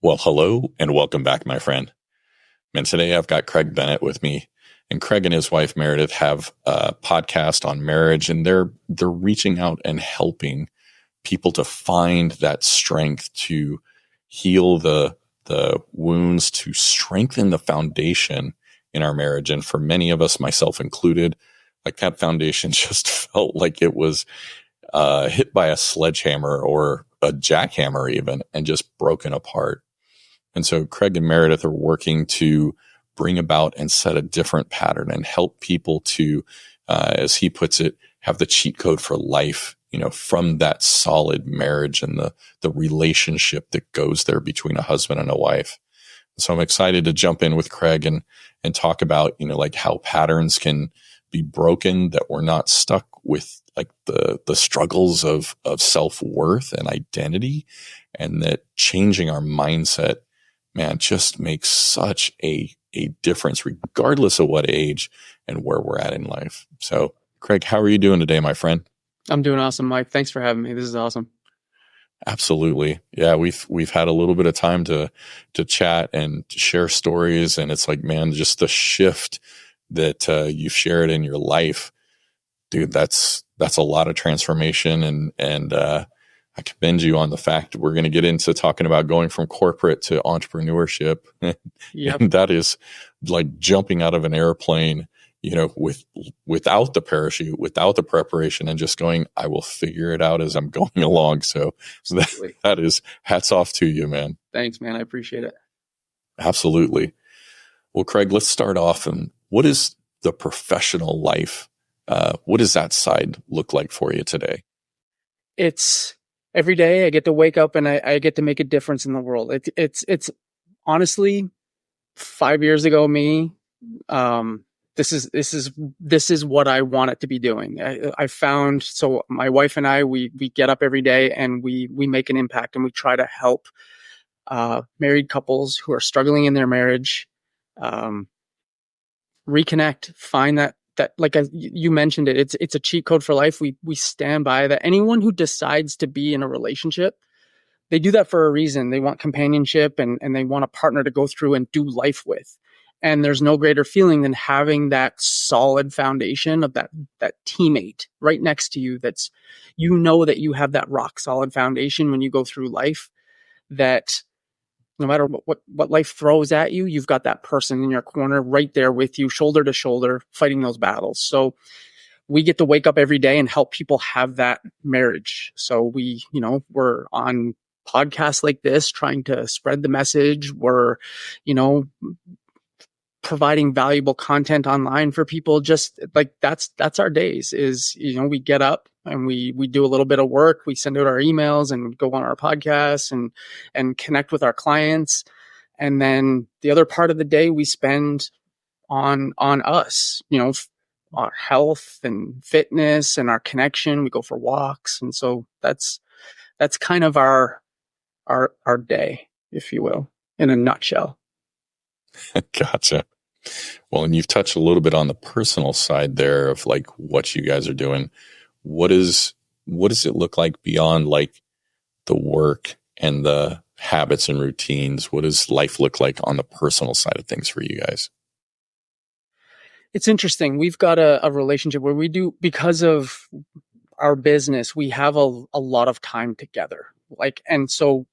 Well, hello and welcome back, my friend. And today I've got Craig Bennett with me, and Craig and his wife Meredith have a podcast on marriage, and they're reaching out and helping people to find that strength to heal the wounds, to strengthen the foundation in our marriage. And for many of us, myself included, like that foundation just felt like it was hit by a sledgehammer or a jackhammer even, and just broken apart. And so Craig and Meredith are working to bring about and set a different pattern and help people to, as he puts it, have the cheat code for life, from that solid marriage and the relationship that goes there between a husband and a wife. So I'm excited to jump in with Craig and talk about, like how patterns can be broken, that we're not stuck with like the struggles of self-worth and identity, and that changing our mindset, man, just makes such a difference regardless of what age and where we're at in life. So, Craig, how are you doing today, my friend? I'm doing awesome, Mike. Thanks for having me. This is awesome. Absolutely. Yeah, we've had a little bit of time to chat and to share stories, and it's like, man, just the shift that you've shared in your life, dude, that's a lot of transformation, and I commend you on the fact that we're going to get into talking about going from corporate to entrepreneurship. Yep. And that is like jumping out of an airplane, without the parachute, without the preparation, and just going, I will figure it out as I'm going along. So that is hats off to you, man. Thanks, man. I appreciate it. Absolutely. Well, Craig, let's start off. And what is the professional life? What does that side look like for you today? It's every day I get to wake up and I get to make a difference in the world. It's honestly 5 years ago, me, this is what I want it to be doing. I found, so my wife and I, we get up every day and we make an impact, and we try to help, married couples who are struggling in their marriage, reconnect, find that like as you mentioned it's a cheat code for life. We stand by that. Anyone who decides to be in a relationship, they do that for a reason. They want companionship and they want a partner to go through and do life with. And there's no greater feeling than having that solid foundation of that teammate right next to you. That's, that you have that rock solid foundation when you go through life, that no matter what life throws at you, you've got that person in your corner right there with you, shoulder to shoulder, fighting those battles. So we get to wake up every day and help people have that marriage. So we're on podcasts like this, trying to spread the message. We're, providing valuable content online for people. Just like that's our days is, we get up and we do a little bit of work. We send out our emails and go on our podcasts and connect with our clients. And then the other part of the day we spend on us, our health and fitness and our connection. We go for walks. And so that's kind of our day, if you will, in a nutshell. Gotcha. Well, and you've touched a little bit on the personal side there of like what you guys are doing. What does it look like beyond like the work and the habits and routines? What does life look like on the personal side of things for you guys? It's interesting. We've got a relationship where we do, because of our business, we have a lot of time together. And so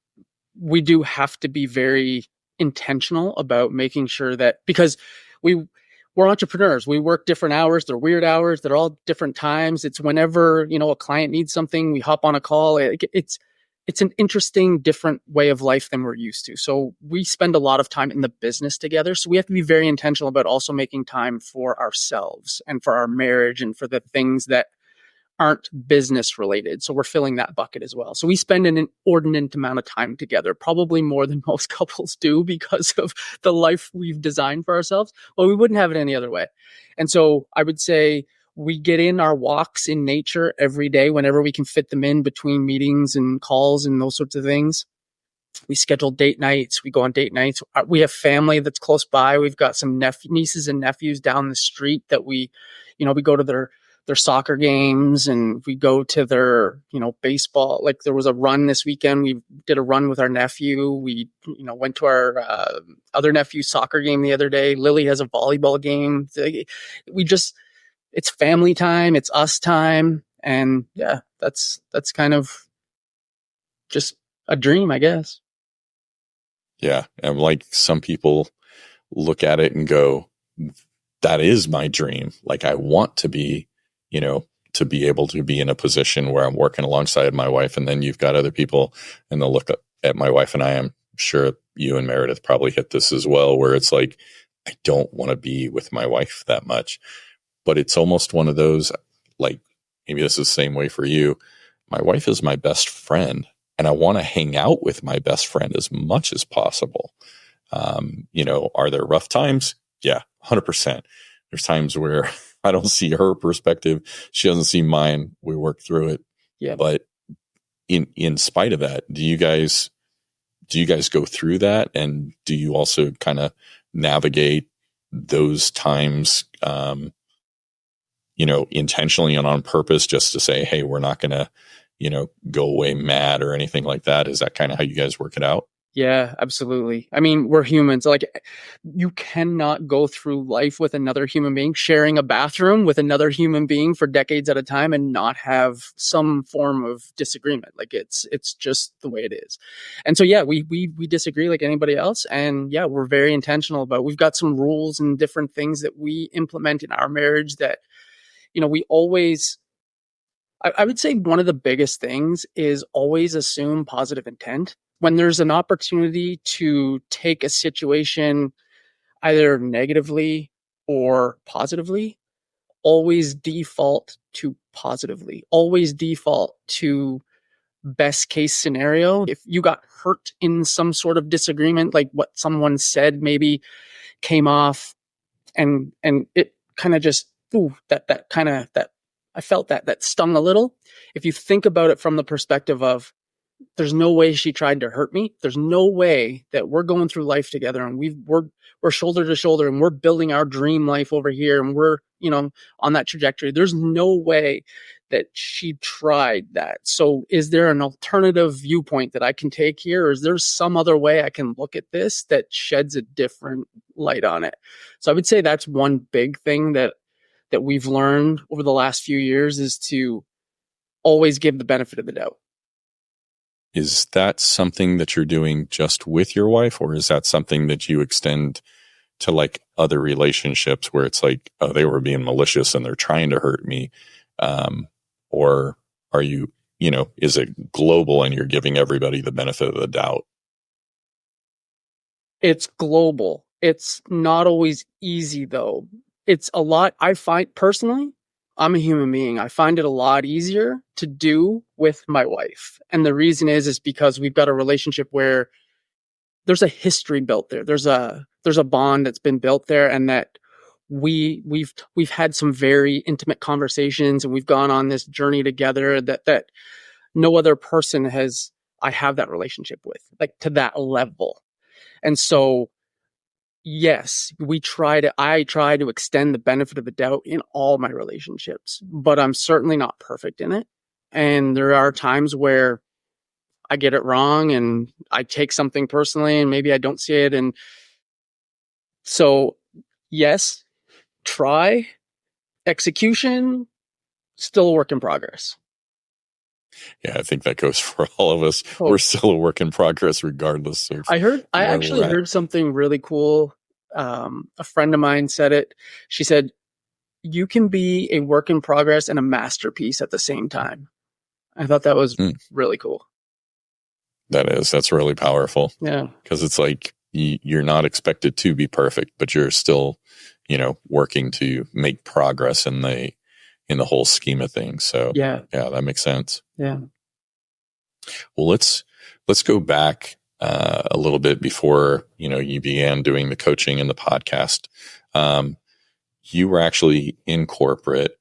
we do have to be very intentional about making sure that, because we're entrepreneurs, we work different hours, they're weird hours, they're all different times. It's whenever, a client needs something, we hop on a call. It's an interesting, different way of life than we're used to. So we spend a lot of time in the business together. So we have to be very intentional about also making time for ourselves and for our marriage and for the things that aren't business related. So we're filling that bucket as well. So we spend an inordinate amount of time together, probably more than most couples do because of the life we've designed for ourselves. Well, we wouldn't have it any other way. And so I would say we get in our walks in nature every day whenever we can fit them in between meetings and calls and those sorts of things. We schedule date nights. We go on date nights. We have family that's close by. We've got some nieces and nephews down the street that we go to their soccer games, and we go to their, baseball. Like there was a run this weekend. We did a run with our nephew. We, went to our other nephew's soccer game the other day. Lily has a volleyball game. It's family time. It's us time. And yeah, that's kind of just a dream, I guess. Yeah. And like some people look at it and go, that is my dream. Like I want to be, to be able to be in a position where I'm working alongside my wife. And then you've got other people and they'll look at my wife, and I am sure you and Meredith probably hit this as well, where it's like, I don't want to be with my wife that much, but it's almost one of those, like, maybe this is the same way for you. My wife is my best friend, and I want to hang out with my best friend as much as possible. Are there rough times? Yeah, 100%. There's times where I don't see her perspective. She doesn't see mine. We work through it. Yeah. But in spite of that, do you guys go through that? And do you also kind of navigate those times, intentionally and on purpose, just to say, hey, we're not going to, go away mad or anything like that? Is that kind of how you guys work it out? Yeah, absolutely. I mean, we're humans. Like, you cannot go through life with another human being, sharing a bathroom with another human being for decades at a time, and not have some form of disagreement. Like, it's just the way it is. And so, yeah, we disagree like anybody else. And yeah, we're very intentional about, we've got some rules and different things that we implement in our marriage that, we always, I would say one of the biggest things is always assume positive intent. When there's an opportunity to take a situation either negatively or positively, always default to positively. Always default to best case scenario. If you got hurt in some sort of disagreement, like what someone said maybe came off and it kind of just, that I felt that stung a little. If you think about it from the perspective of, there's no way she tried to hurt me. There's no way that we're going through life together and we're shoulder to shoulder and we're building our dream life over here and we're, on that trajectory. There's no way that she tried that. So is there an alternative viewpoint that I can take here? Or is there some other way I can look at this that sheds a different light on it? So I would say that's one big thing that we've learned over the last few years, is to always give the benefit of the doubt. Is that something that you're doing just with your wife, or is that something that you extend to like other relationships where it's like, oh, they were being malicious and they're trying to hurt me? Or are you, is it global and you're giving everybody the benefit of the doubt? It's global. It's not always easy though. It's a lot. I find personally, I'm a human being. I find it a lot easier to do with my wife. And the reason is because we've got a relationship where there's a history built there. There's a bond that's been built there, and that we've had some very intimate conversations, and we've gone on this journey together that no other person I have that relationship with, like to that level. And so, yes, I try to extend the benefit of the doubt in all my relationships, but I'm certainly not perfect in it. And there are times where I get it wrong and I take something personally and maybe I don't see it. And so, yes, try. Execution, still a work in progress. Yeah, I think that goes for all of us. Oh. We're still a work in progress, regardless of. I actually heard something really cool. A friend of mine said it. She said, you can be a work in progress and a masterpiece at the same time. I thought that was really cool. That's really powerful. Yeah. Because it's like, you're not expected to be perfect, but you're still, working to make progress in the whole scheme of things. So yeah, that makes sense. Yeah. Well, let's go back a little bit before, you began doing the coaching and the podcast. You were actually in corporate,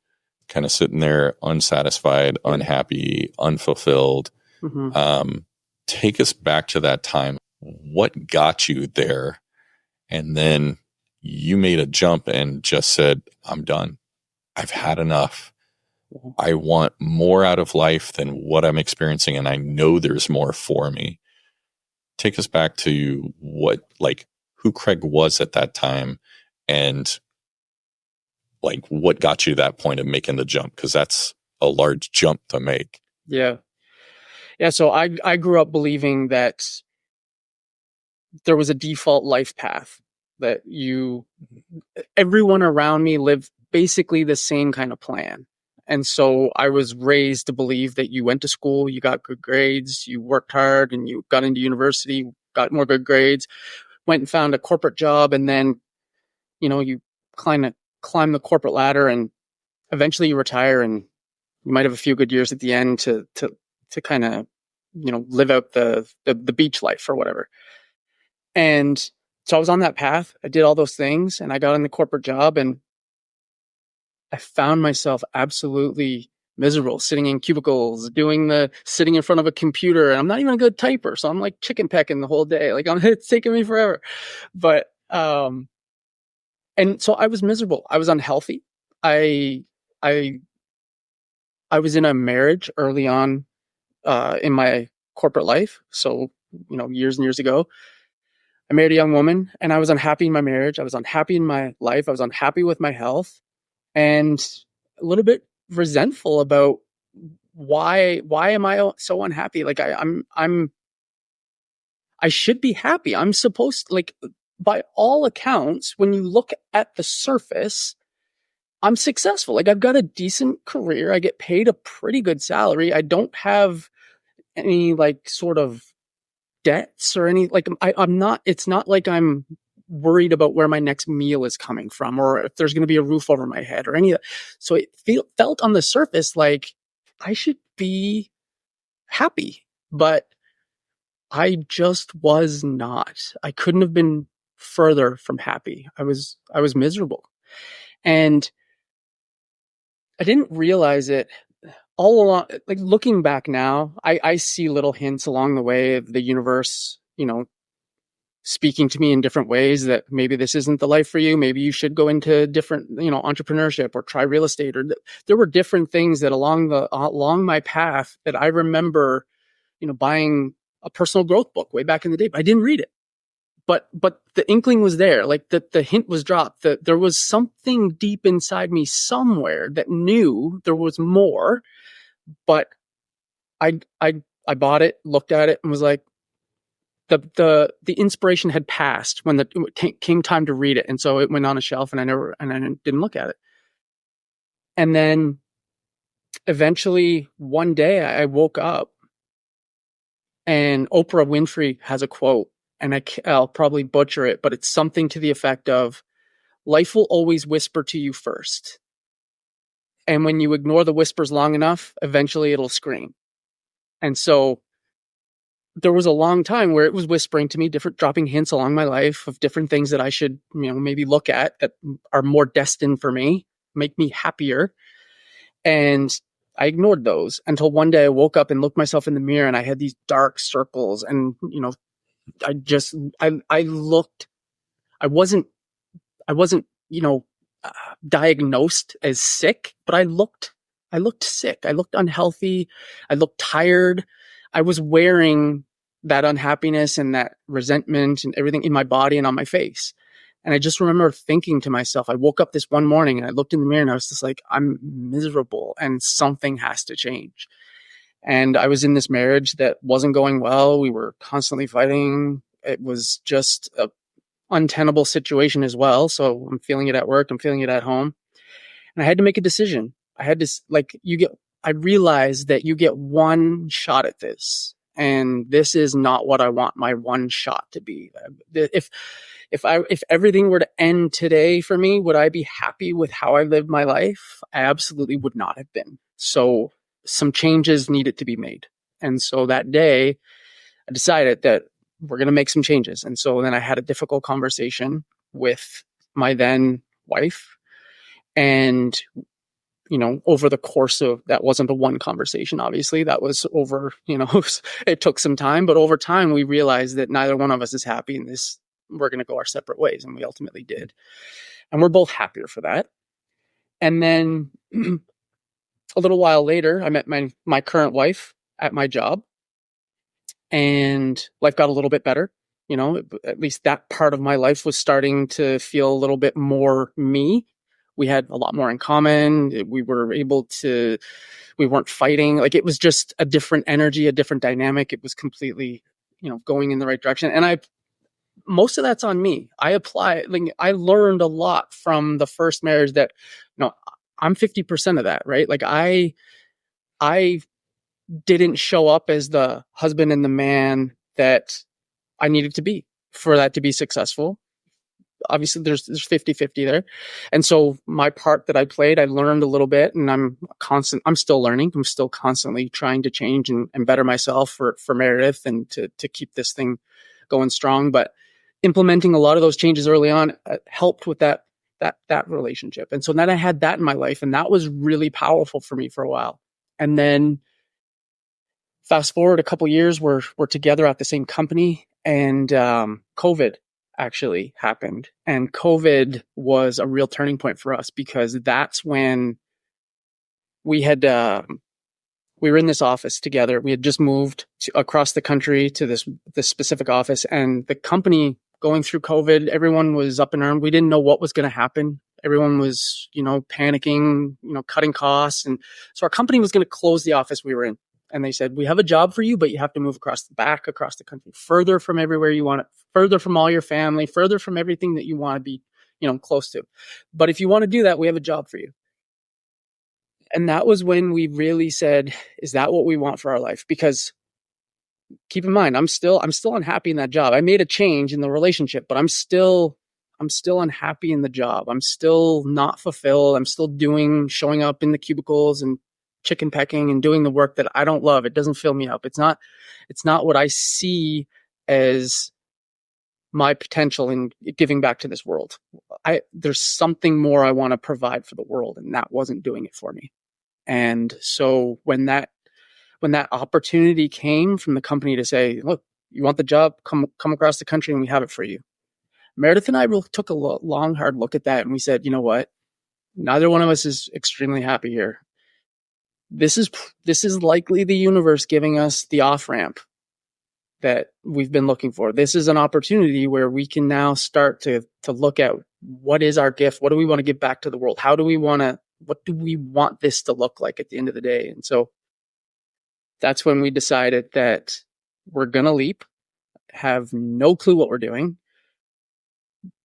kind of sitting there unsatisfied, unhappy, unfulfilled. Mm-hmm. Take us back to that time. What got you there? And then you made a jump and just said, I'm done. I've had enough. I want more out of life than what I'm experiencing, and I know there's more for me. Take us back to who Craig was at that time, and like what got you to that point of making the jump, because that's a large jump to make. Yeah. So I grew up believing that there was a default life path, that everyone around me lived basically the same kind of plan. And so I was raised to believe that you went to school, you got good grades, you worked hard, and you got into university, got more good grades, went and found a corporate job, and then, you climb the corporate ladder, and eventually you retire, and you might have a few good years at the end to kind of, live out the beach life or whatever. And so I was on that path. I did all those things, and I got in the corporate job, and I found myself absolutely miserable, sitting in cubicles, sitting in front of a computer. And I'm not even a good typer, so I'm like chicken pecking the whole day. Like it's taking me forever. But and so I was miserable. I was unhealthy. I I I was in a marriage early on in my corporate life. So, years and years ago, I married a young woman, and I was unhappy in my marriage. I was unhappy in my life. I was unhappy with my health, and a little bit resentful about why am I so unhappy? Like I should be happy. I'm supposed to, like, by all accounts, when you look at the surface, I'm successful. Like, I've got a decent career. I get paid a pretty good salary. I don't have any like sort of debts or any, like, I'm not, it's not like I'm worried about where my next meal is coming from, or if there's going to be a roof over my head or any of that. So it felt on the surface like I should be happy, but I just was not. I couldn't have been further from happy. I was miserable. And I didn't realize it all along. Like, looking back now, I see little hints along the way of the universe, speaking to me in different ways, that maybe this isn't the life for you. Maybe you should go into different, entrepreneurship, or try real estate. Or there were different things that along my path that I remember, buying a personal growth book way back in the day, but I didn't read it. But the inkling was there. Like, the hint was dropped, that there was something deep inside me somewhere that knew there was more. But I bought it, looked at it, and was like, the inspiration had passed when it came time to read it, and so it went on a shelf, and I didn't look at it. And then eventually one day I woke up, and Oprah Winfrey has a quote, and I'll probably butcher it, but it's something to the effect of, life will always whisper to you first. And when you ignore the whispers long enough, eventually it'll scream. And so there was a long time where it was whispering to me, dropping hints along my life of different things that I should, maybe look at, that are more destined for me, make me happier. And I ignored those until one day I woke up and looked myself in the mirror, and I had these dark circles, and, I looked, I wasn't, diagnosed as sick, but I looked sick. I looked unhealthy. I looked tired. I was wearing that unhappiness and that resentment and everything in my body and on my face. And I just remember thinking to myself, I woke up this one morning and I looked in the mirror, and I was just like, I'm miserable and something has to change. And I was in this marriage that wasn't going well. We were constantly fighting. It was just a untenable situation as well. So I'm feeling it at work. I'm feeling it at home. And I had to make a decision. I realized that you get one shot at this. And this is not what I want my one shot to be. If everything were to end today for me, would I be happy with how I lived my life? I absolutely would not have been. So some changes needed to be made. And so that day I decided that we're going to make some changes. And so then I had a difficult conversation with my then wife. And, over the course of, that wasn't a one conversation, obviously. That was over, it took some time. But over time, we realized that neither one of us is happy, and we're going to go our separate ways. And we ultimately did. And we're both happier for that. And then a little while later, I met my current wife at my job, and life got a little bit better. You know, at least that part of my life was starting to feel a little bit more me. We had a lot more in common. We were able to, we weren't fighting. Like, it was just a different energy, a different dynamic. It was completely, going in the right direction. And most of that's on me. I learned a lot from the first marriage that, I'm 50% of that, right? Like, I didn't show up as the husband and the man that I needed to be for that to be successful. Obviously there's 50-50 there. And so my part that I played, I learned a little bit, and I'm still learning. I'm still constantly trying to change and better myself for Meredith, and to keep this thing going strong. But implementing a lot of those changes early on helped with that relationship. And so then I had that in my life, and that was really powerful for me for a while. And then fast forward a couple years, we're together at the same company, and COVID actually happened. And COVID was a real turning point for us, because that's when we were in this office together. We had just moved across the country to this specific office, and the company going through COVID, everyone was up in arms. We didn't know what was going to happen. Everyone was, panicking, cutting costs. And so our company was going to close the office we were in. And they said, we have a job for you, but you have to move across the country, further from everywhere you want it, further from all your family, further from everything that you want to be, close to. But if you want to do that, we have a job for you. And that was when we really said, is that what we want for our life? Because keep in mind, I'm still unhappy in that job. I made a change in the relationship, but I'm still unhappy in the job. I'm still not fulfilled. I'm still showing up in the cubicles and chicken pecking and doing the work that I don't love. It doesn't fill me up. It's not what I see as my potential in giving back to this world. There's something more I want to provide for the world, and that wasn't doing it for me. And so when that opportunity came from the company to say, look, you want the job, come across the country and we have it for you. Meredith and I took a long, hard look at that, and we said, you know what? Neither one of us is extremely happy here. This is likely the universe giving us the off-ramp that we've been looking for. This is an opportunity where we can now start to look at, what is our gift? What do we want to give back to the world? What do we want this to look like at the end of the day? And so that's when we decided that we're going to leap, have no clue what we're doing.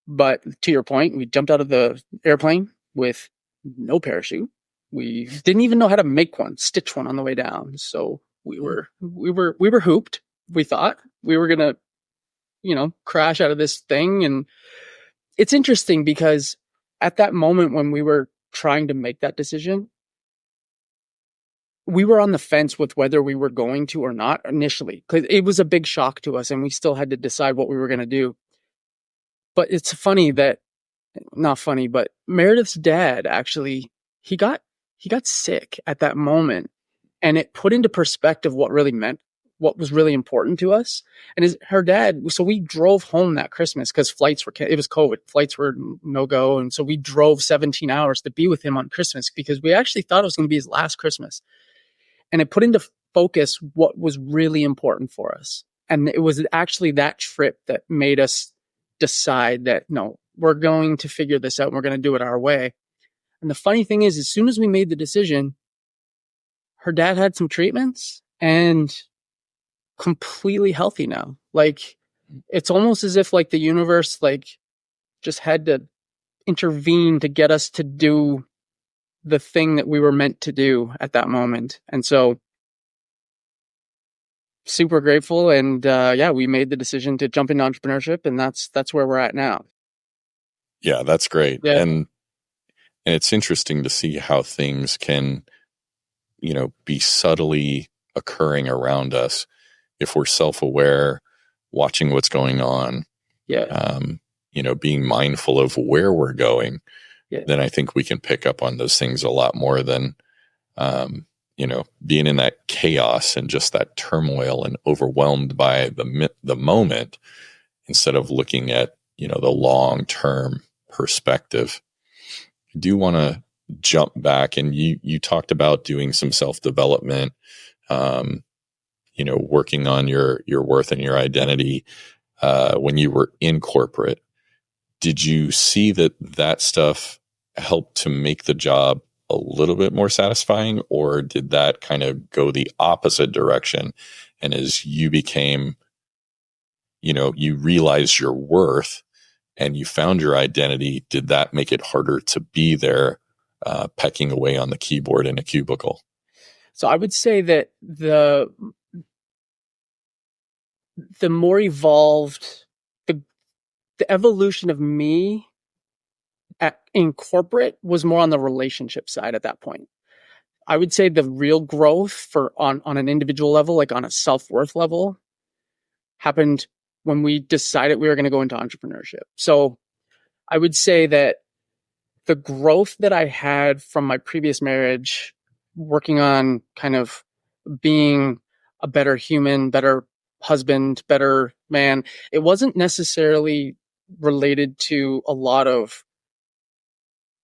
But to your point, we jumped out of the airplane with no parachute. We didn't even know how to stitch one on the way down. So we were hooped. We thought we were going to, crash out of this thing. And it's interesting, because at that moment when we were trying to make that decision, we were on the fence with whether we were going to or not initially, because it was a big shock to us and we still had to decide what we were going to do. But it's not funny, but Meredith's dad actually, he got sick at that moment, and it put into perspective what was really important to us. And her dad, so we drove home that Christmas, because it was COVID, flights were no go. And so we drove 17 hours to be with him on Christmas, because we actually thought it was going to be his last Christmas. And it put into focus what was really important for us. And it was actually that trip that made us decide that, no, we're going to figure this out and we're going to do it our way. And the funny thing is, as soon as we made the decision, her dad had some treatments and completely healthy now. Like, it's almost as if the universe just had to intervene to get us to do the thing that we were meant to do at that moment. And so super grateful. And we made the decision to jump into entrepreneurship, and that's where we're at now. Yeah, that's great. Yeah. And it's interesting to see how things can, be subtly occurring around us if we're self-aware, watching what's going on. Yeah. Being mindful of where we're going. Yeah. Then I think we can pick up on those things a lot more than, being in that chaos and just that turmoil and overwhelmed by the moment, instead of looking at, the long-term perspective. I do want to jump back, and you talked about doing some self-development, working on your worth and your identity when you were in corporate. Did you see that stuff helped to make the job a little bit more satisfying, or did that kind of go the opposite direction? And as you became, you realized your worth and you found your identity, did that make it harder to be there, pecking away on the keyboard in a cubicle? So I would say that the more evolved, the evolution of me in corporate was more on the relationship side at that point. I would say the real growth on an individual level, like on a self-worth level, happened when we decided we were going to go into entrepreneurship. So I would say that the growth that I had from my previous marriage, working on kind of being a better human, better husband, better man, it wasn't necessarily related to a lot of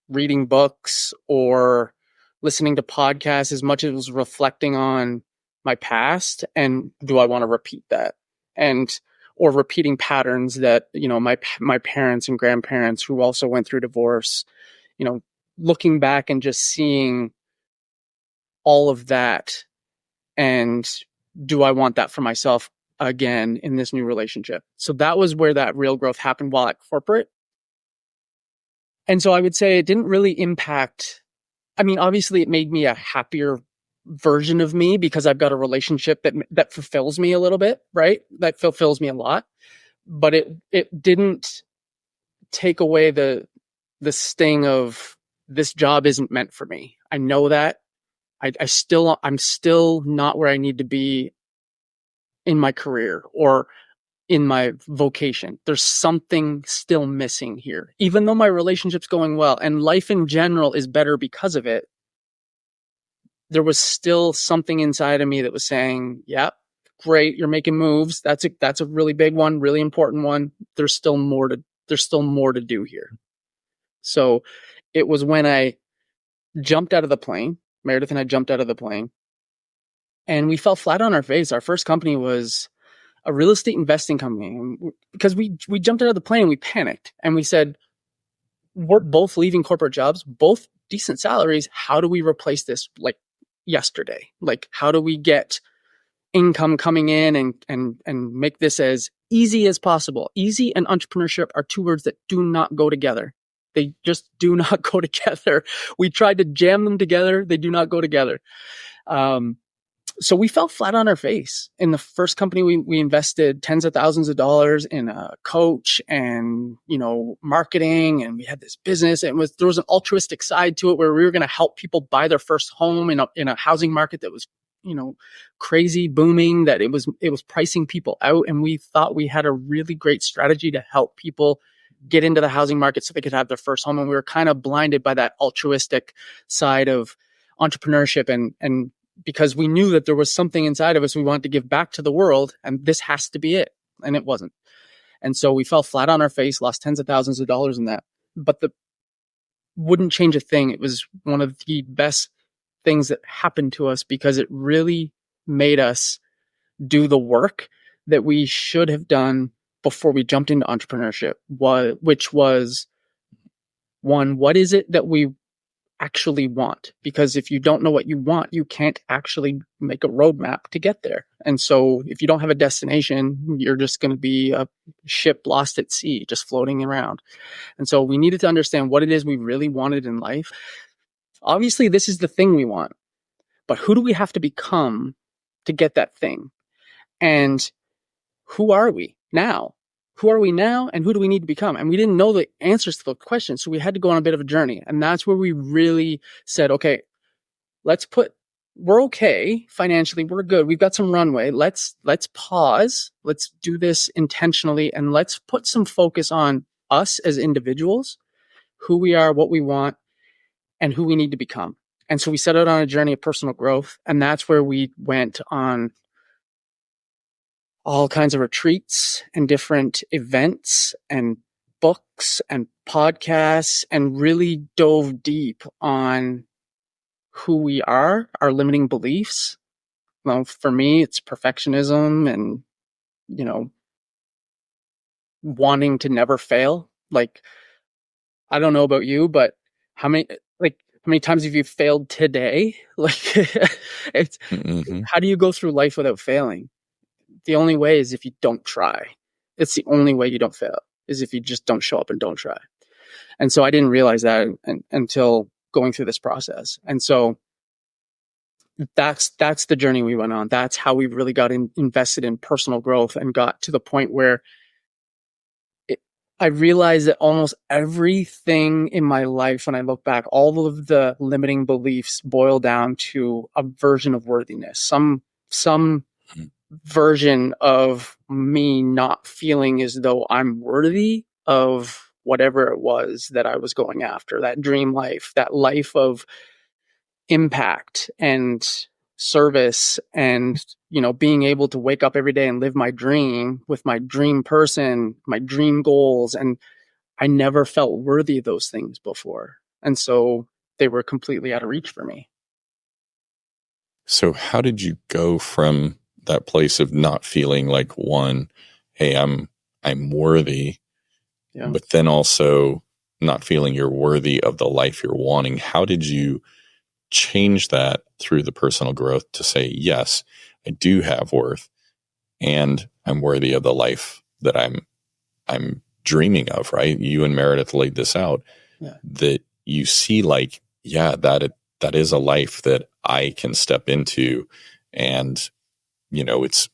reading books or listening to podcasts as much as it was reflecting on my past and do I want to repeat that, and or repeating patterns that my parents and grandparents who also went through divorce, looking back and just seeing all of that, and do I want that for myself again in this new relationship? So that was where that real growth happened while at corporate. And so I would say it didn't really impact. I mean, obviously it made me a happier version of me because I've got a relationship that fulfills me a little bit, right? That fulfills me a lot, but it didn't take away the sting of this job isn't meant for me. I know that. I'm still not where I need to be in my career or in my vocation. There's something still missing here. Even though my relationship's going well and life in general is better because of it, there was still something inside of me that was saying, yeah, great, you're making moves. That's a really big one, really important one. There's still more to do here. So it was when I jumped out of the plane, Meredith and I jumped out of the plane, and we fell flat on our face. Our first company was a real estate investing company, because we jumped out of the plane and we panicked and we said, we're both leaving corporate jobs, both decent salaries. How do we replace this like yesterday? Like, how do we get income coming in and make this as easy as possible? Easy and entrepreneurship are two words that do not go together. They just do not go together. We tried to jam them together. They do not go together. So we fell flat on our face. In the first company, we invested tens of thousands of dollars in a coach and, marketing, and we had this business, and there was an altruistic side to it where we were going to help people buy their first home in a housing market that was, crazy booming, that it was pricing people out. And we thought we had a really great strategy to help people get into the housing market so they could have their first home. And we were kind of blinded by that altruistic side of entrepreneurship, and because we knew that there was something inside of us we wanted to give back to the world, and this has to be it. And it wasn't. And so we fell flat on our face, lost tens of thousands of dollars in that, but wouldn't change a thing. It was one of the best things that happened to us because it really made us do the work that we should have done before we jumped into entrepreneurship, which was, one, what is it that we actually want? Because if you don't know what you want, you can't actually make a roadmap to get there. And so if you don't have a destination, you're just going to be a ship lost at sea, just floating around. And so we needed to understand what it is we really wanted in life. Obviously, this is the thing we want, but who do we have to become to get that thing? And who are we now? Who are we now, and who do we need to become? And we didn't know the answers to the questions, so we had to go on a bit of a journey. And that's where we really said, okay, we're okay financially, we're good, we've got some runway. Let's pause. Let's do this intentionally, and let's put some focus on us as individuals, who we are, what we want, and who we need to become. And so we set out on a journey of personal growth, and that's where we went on all kinds of retreats and different events and books and podcasts and really dove deep on who we are, our limiting beliefs. Well, for me, it's perfectionism and, you know, wanting to never fail. Like, I don't know about you, but how many, how many times have you failed today? Like, it's, Mm-hmm. how do you go through life without failing? The only way is if you don't try. It's the only way you don't fail, is if you just don't show up and don't try. And so I didn't realize that until going through this process. And so that's the journey we went on. That's how we really got invested in personal growth and got to the point where I realized that almost everything in my life, when I look back, all of the limiting beliefs boil down to a version of worthiness, some version of me not feeling as though I'm worthy of whatever it was that I was going after, that dream life, that life of impact and service and, you know, being able to wake up every day and live my dream with my dream person, my dream goals. And I never felt worthy of those things before. And so they were completely out of reach for me. So how did you go from that place of not feeling like, one, hey, I'm worthy, Yeah. but then also not feeling you're worthy of the life you're wanting? How did you change that through the personal growth to say, yes, I do have worth and I'm worthy of the life that I'm dreaming of, right? You and Meredith laid this out, that you see like, yeah, that is a life that I can step into, and, you know, it's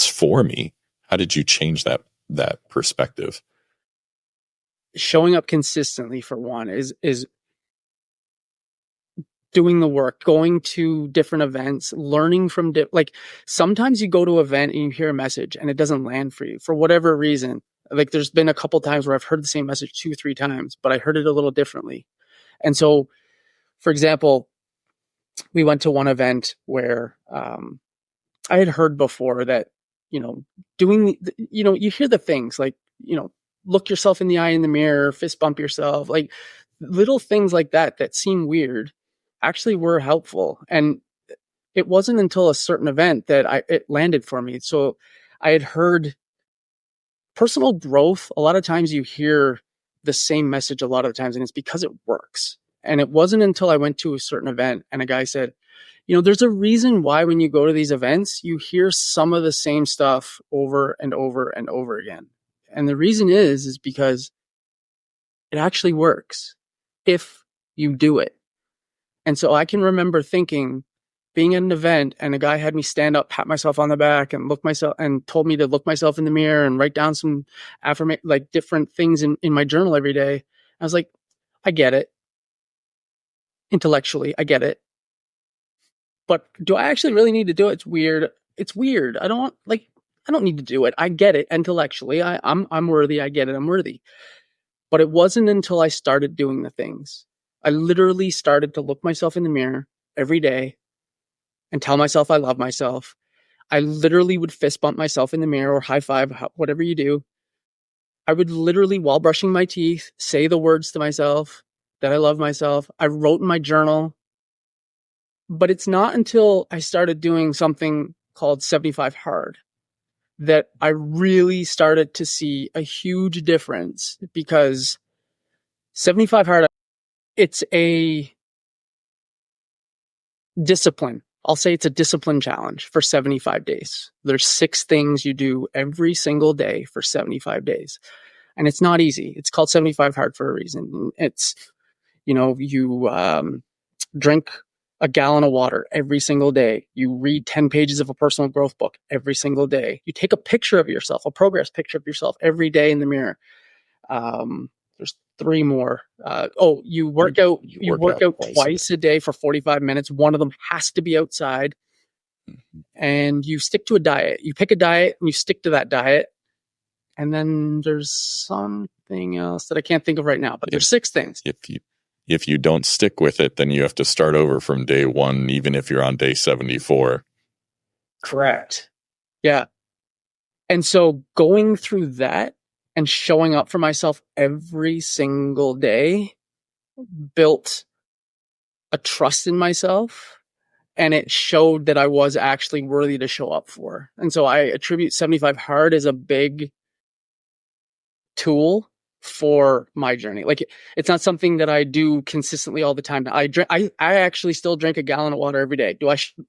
for me. How did you change that perspective? Showing up consistently, for one, is doing the work, going to different events, learning from like sometimes you go to an event and you hear a message and it doesn't land for you for whatever reason. Like there's been a couple times where I've heard the same message 2-3 times, but I heard it a little differently. And so, for example, we went to one event where I had heard before that, you know, you hear the things like, you know, look yourself in the eye in the mirror, fist bump yourself, like little things like that seem weird actually were helpful. And it wasn't until a certain event that it landed for me. So I had heard personal growth. A lot of times you hear the same message a lot of the times, and it's because it works. And it wasn't until I went to a certain event and a guy said, you know, there's a reason why when you go to these events, you hear some of the same stuff over and over and over again. And the reason is because it actually works if you do it. And so I can remember thinking, being at an event and a guy had me stand up, pat myself on the back and look myself and told me to look myself in the mirror and write down some like different things in my journal every day. I was like, I get it. Intellectually, I get it. But do I actually really need to do it? It's weird. It's weird. I don't need to do it. I get it intellectually. I'm worthy. I get it. I'm worthy. But it wasn't until I started doing the things. I literally started to look myself in the mirror every day and tell myself I love myself. I literally would fist bump myself in the mirror or high five, whatever you do. I would literally, while brushing my teeth, say the words to myself that I love myself. I wrote in my journal. But it's not until I started doing something called 75 Hard that I really started to see a huge difference, because 75 Hard, it's a discipline. I'll say it's a discipline challenge for 75 days. There's 6 things you do every single day for 75 days. And it's not easy. It's called 75 Hard for a reason. It's, you know, you drink a gallon of water every single day. You read 10 pages of a personal growth book every single day. You take a picture of yourself, a progress picture of yourself every day in the mirror. There's 3 more. You work out. You work out twice a day for 45 minutes. One of them has to be outside. And you stick to a diet. You pick a diet and you stick to that diet. And then there's something else that I can't think of right now, but there's 6 things. If you don't stick with it, then you have to start over from day 1, even if you're on day 74. Correct. Yeah. And so going through that and showing up for myself every single day built a trust in myself, and it showed that I was actually worthy to show up for. And so I attribute 75 hard as a big tool for my journey. Like, it's not something that I do consistently all the time. I actually still drink a gallon of water every day.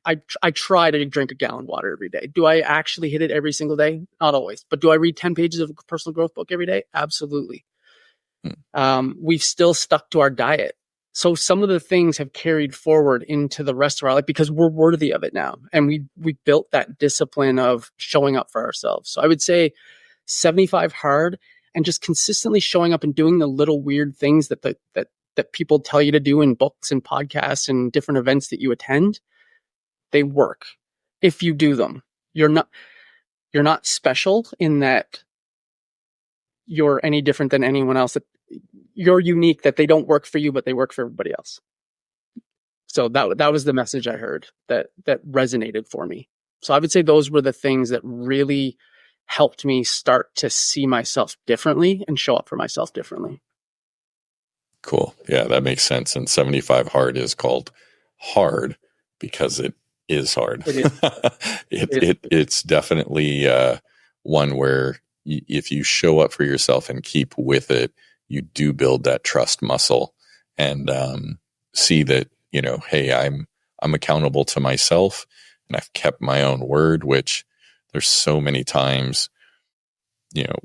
I try to drink a gallon of water every day. Do I actually hit it every single day? Not always. But do I read 10 pages of a personal growth book every day? Absolutely. We've still stuck to our diet. So some of the things have carried forward into the rest of our life because we're worthy of it now. And we built that discipline of showing up for ourselves. So I would say 75 hard, and just consistently showing up and doing the little weird things that people tell you to do in books and podcasts and different events that you attend. They work if you do them. You're not special in that you're any different than anyone else. That you're unique, that they don't work for you, but they work for everybody else. So that was the message I heard that resonated for me. So I would say those were the things that really helped me start to see myself differently and show up for myself differently. Cool. Yeah, that makes sense. And 75 hard is called hard because it is hard. It's definitely one where if you show up for yourself and keep with it, you do build that trust muscle and see that, hey, I'm accountable to myself and I've kept my own word, which there's so many times,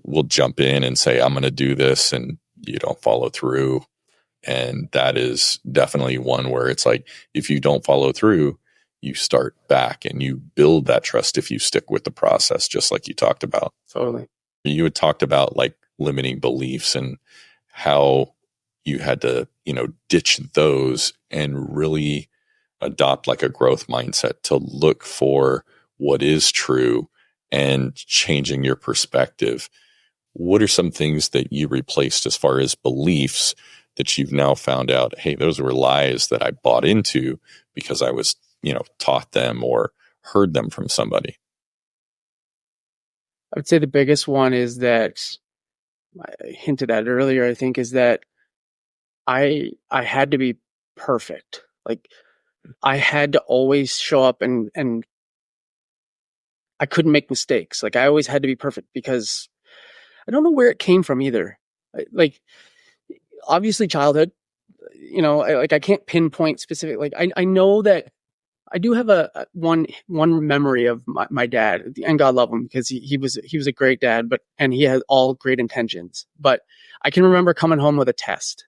we'll jump in and say, I'm going to do this, and you don't follow through. And that is definitely one where it's like, if you don't follow through, you start back and you build that trust if you stick with the process, just like you talked about. Totally. You had talked about like limiting beliefs and how you had to, ditch those and really adopt like a growth mindset to look for what is true and changing your perspective. What are some things that you replaced as far as beliefs that you've now found out, hey, those were lies that I bought into because I was, taught them or heard them from somebody? I would say the biggest one is that I hinted at earlier, I think, is that I had to be perfect. Like, I had to always show up and I couldn't make mistakes. Like, I always had to be perfect because I don't know where it came from either. Like, obviously childhood, I can't pinpoint specific. Like, I know that I do have one memory of my dad, and God love him because he was a great dad, and he had all great intentions. But I can remember coming home with a test,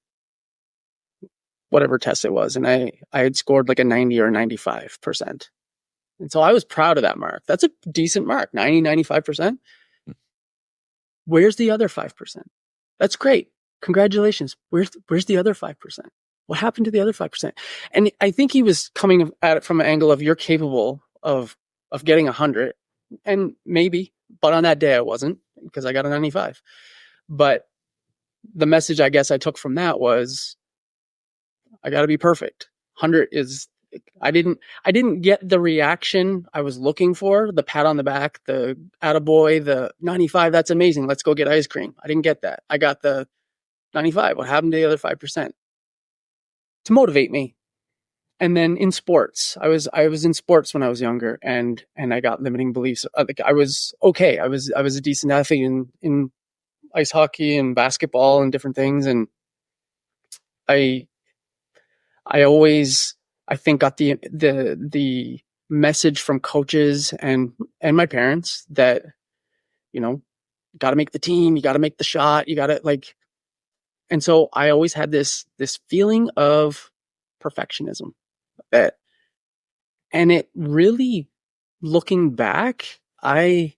whatever test it was, and I had scored like a 90 or 95%. And so I was proud of that mark. That's a decent mark, 90, 95%. Where's the other 5%? That's great. Congratulations. Where's the other 5%? What happened to the other 5%? And I think he was coming at it from an angle of, you're capable of getting 100, and maybe, but on that day I wasn't, because I got a 95. But the message I guess I took from that was, I got to be perfect. 100 is, I didn't get the reaction I was looking for, the pat on the back, the attaboy, the 95, that's amazing, let's go get ice cream. I didn't get that. I got the 95. What happened to the other 5%? To motivate me. And then in sports, I was in sports when I was younger, and I got limiting beliefs. I was okay. I was a decent athlete in ice hockey and basketball and different things, and I always, I think, got the message from coaches and my parents that, got to make the team, you got to make the shot, you got to like. And so I always had this feeling of perfectionism. And it really, looking back, in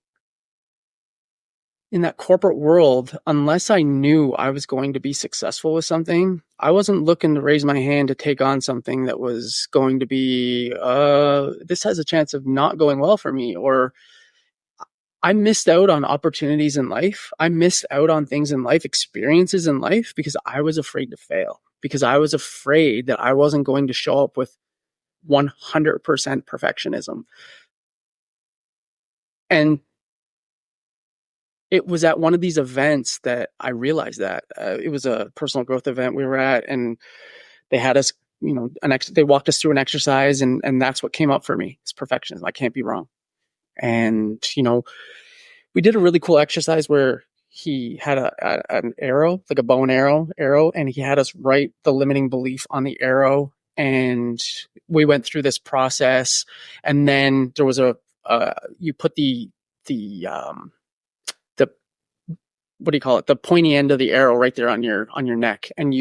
that corporate world, unless I knew I was going to be successful with something, I wasn't looking to raise my hand to take on something that was going to be, this has a chance of not going well for me, or I missed out on opportunities in life. I missed out on things in life, experiences in life, because I was afraid to fail, because I was afraid that I wasn't going to show up with 100% perfectionism. And it was at one of these events that I realized that it was a personal growth event we were at, and they had us, they walked us through an exercise, and that's what came up for me. It's perfectionism. I can't be wrong. And, we did a really cool exercise where he had an arrow, like a bow and arrow, and he had us write the limiting belief on the arrow. And we went through this process, and then there was you put the what do you call it? The pointy end of the arrow right there on your neck, and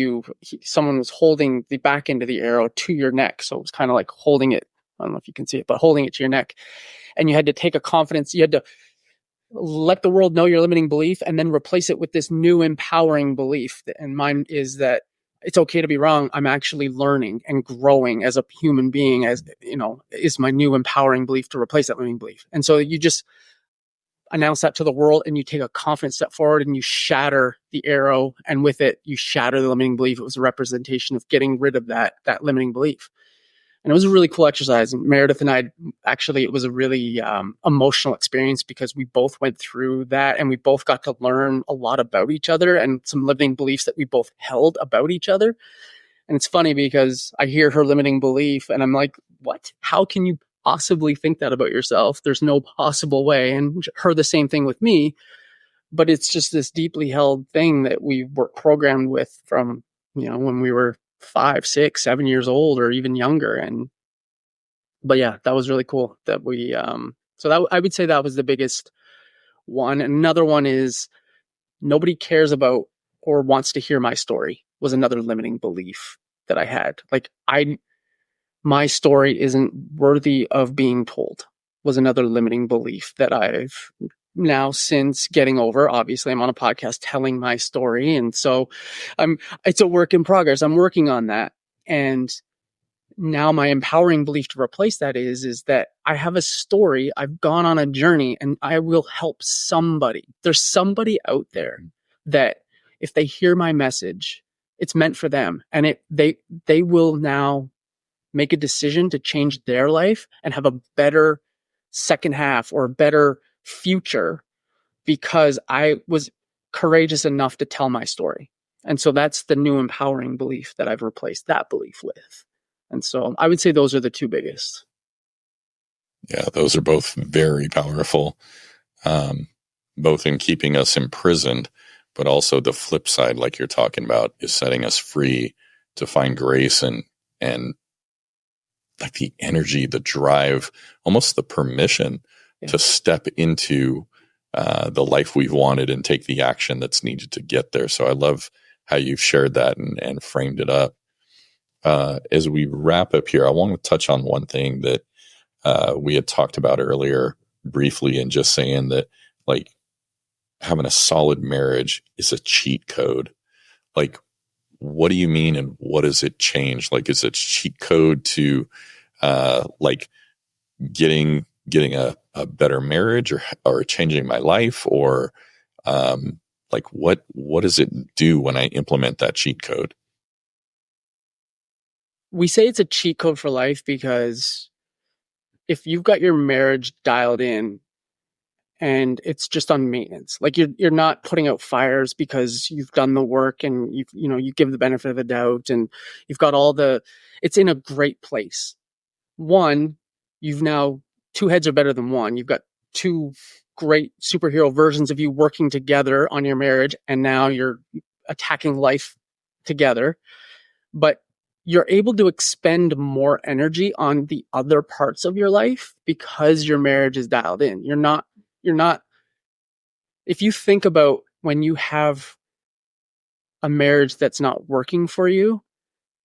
someone was holding the back end of the arrow to your neck, so it was kind of like holding it. I don't know if you can see it, but holding it to your neck, and you had to take a confidence. You had to let the world know your limiting belief, and then replace it with this new empowering belief. And mine is that it's okay to be wrong. I'm actually learning and growing as a human being. As is my new empowering belief to replace that limiting belief. And so you just announce that to the world, and you take a confident step forward, and you shatter the arrow, and with it you shatter the limiting belief. It was a representation of getting rid of that limiting belief. And it was a really cool exercise. And Meredith and I, actually, it was a really emotional experience, because we both went through that, and we both got to learn a lot about each other and some limiting beliefs that we both held about each other. And it's funny because I hear her limiting belief and I'm like, what? How can you possibly think that about yourself? There's no possible way. And her the same thing with me. But it's just this deeply held thing that we were programmed with from, when we were 5, 6, 7 years old, or even younger. But yeah, that was really cool that we, so that, I would say that was the biggest one. Another one is nobody cares about or wants to hear my story, was another limiting belief that I had. Like, my story isn't worthy of being told, was another limiting belief that I've now since getting over. Obviously, I'm on a podcast telling my story, and so it's a work in progress. I'm working on that. And now my empowering belief to replace that is that I have a story, I've gone on a journey, and I will help somebody. There's somebody out there that if they hear my message, it's meant for them, and they will now make a decision to change their life and have a better second half or a better future, because I was courageous enough to tell my story. And so that's the new empowering belief that I've replaced that belief with. And so I would say those are the two biggest. Yeah, those are both very powerful, both in keeping us imprisoned, but also the flip side, like you're talking about, is setting us free to find grace and like the energy, the drive, almost the permission to step into the life we've wanted and take the action that's needed to get there. So I love how you've shared that and framed it up. As we wrap up here, I want to touch on one thing that we had talked about earlier briefly, and just saying that, like, having a solid marriage is a cheat code. Like, what do you mean, and what does it change? Like, is it a cheat code to like getting a better marriage, or changing my life, or like what does it do when I implement that cheat code? We say it's a cheat code for life because if you've got your marriage dialed in and it's just on maintenance, like you're not putting out fires because you've done the work, and you give the benefit of the doubt, and you've got it's in a great place. One, you've now, two heads are better than one. You've got two great superhero versions of you working together on your marriage, and now you're attacking life together. But you're able to expend more energy on the other parts of your life because your marriage is dialed in. You're not, if you think about when you have a marriage that's not working for you,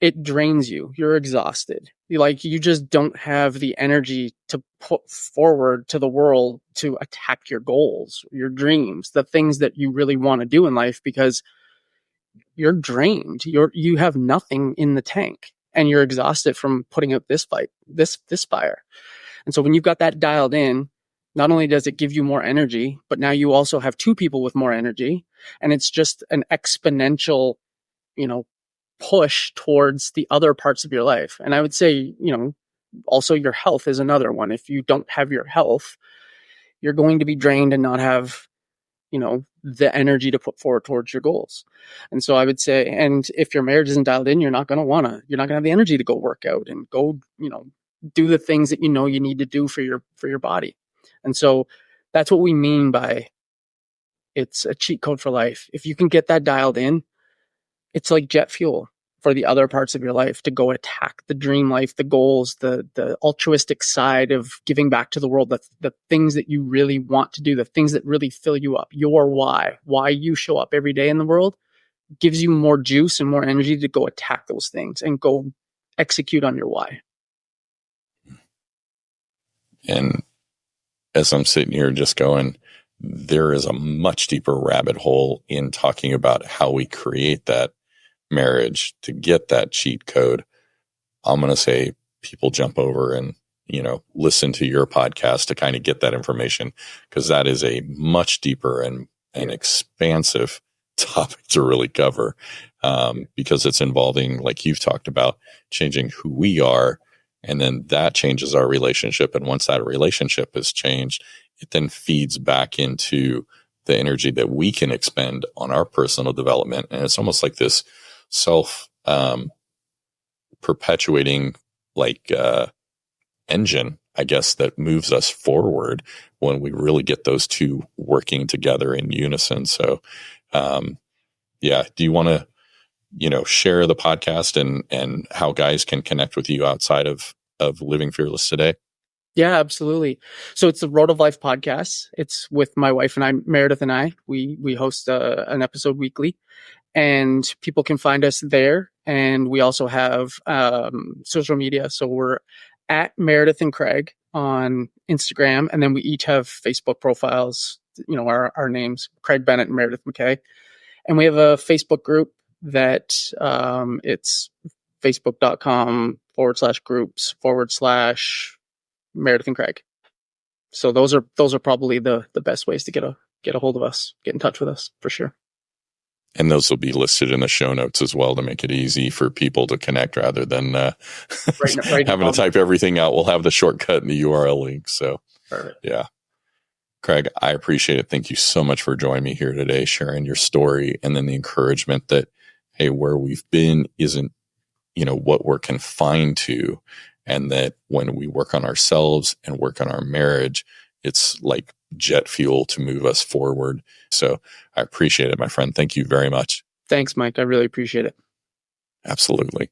it drains you. You're exhausted. You just don't have the energy to put forward to the world to attack your goals, your dreams, the things that you really want to do in life, because you're drained. You have nothing in the tank, and you're exhausted from putting out this fire. And so when you've got that dialed in, not only does it give you more energy, but now you also have two people with more energy, and it's just an exponential, push towards the other parts of your life. And I would say, also your health is another one. If you don't have your health, you're going to be drained and not have, the energy to put forward towards your goals. And so I would say, and if your marriage isn't dialed in, you're not going to have the energy to go work out and go, do the things that you need to do for your body. And so that's what we mean by it's a cheat code for life. If you can get that dialed in, it's like jet fuel for the other parts of your life to go attack the dream life, the goals, the altruistic side of giving back to the world, the things that you really want to do, the things that really fill you up, your why you show up every day in the world gives you more juice and more energy to go attack those things and go execute on your why. And as I'm sitting here just going, there is a much deeper rabbit hole in talking about how we create that marriage to get that cheat code. I'm going to say people jump over and, listen to your podcast to kind of get that information, because that is a much deeper and expansive topic to really cover, because it's involving, like you've talked about, changing who we are. And then that changes our relationship. And once that relationship is changed, it then feeds back into the energy that we can expend on our personal development. And it's almost like this self perpetuating engine, I guess, that moves us forward when we really get those two working together in unison. So, do you want to, share the podcast and how guys can connect with you outside of Living Fearless today? Yeah, absolutely. So it's the Road of Life podcast. It's with my wife and I, Meredith and I. We host an episode weekly, and people can find us there. And we also have social media. So we're at Meredith and Craig on Instagram, and then we each have Facebook profiles. Our names, Craig Bennett and Meredith McKay, and we have a Facebook group that it's facebook.com/groups/ Meredith and Craig. So those are probably the best ways to get a hold of us, get in touch with us for sure. And those will be listed in the show notes as well to make it easy for people to connect rather than right having to type everything out. We'll have the shortcut and the URL link. So, perfect. Yeah. Craig, I appreciate it. Thank you so much for joining me here today, sharing your story, and then the encouragement that, hey, where we've been isn't, what we're confined to. And that when we work on ourselves and work on our marriage, it's like jet fuel to move us forward. So I appreciate it, my friend. Thank you very much. Thanks, Mike. I really appreciate it. Absolutely.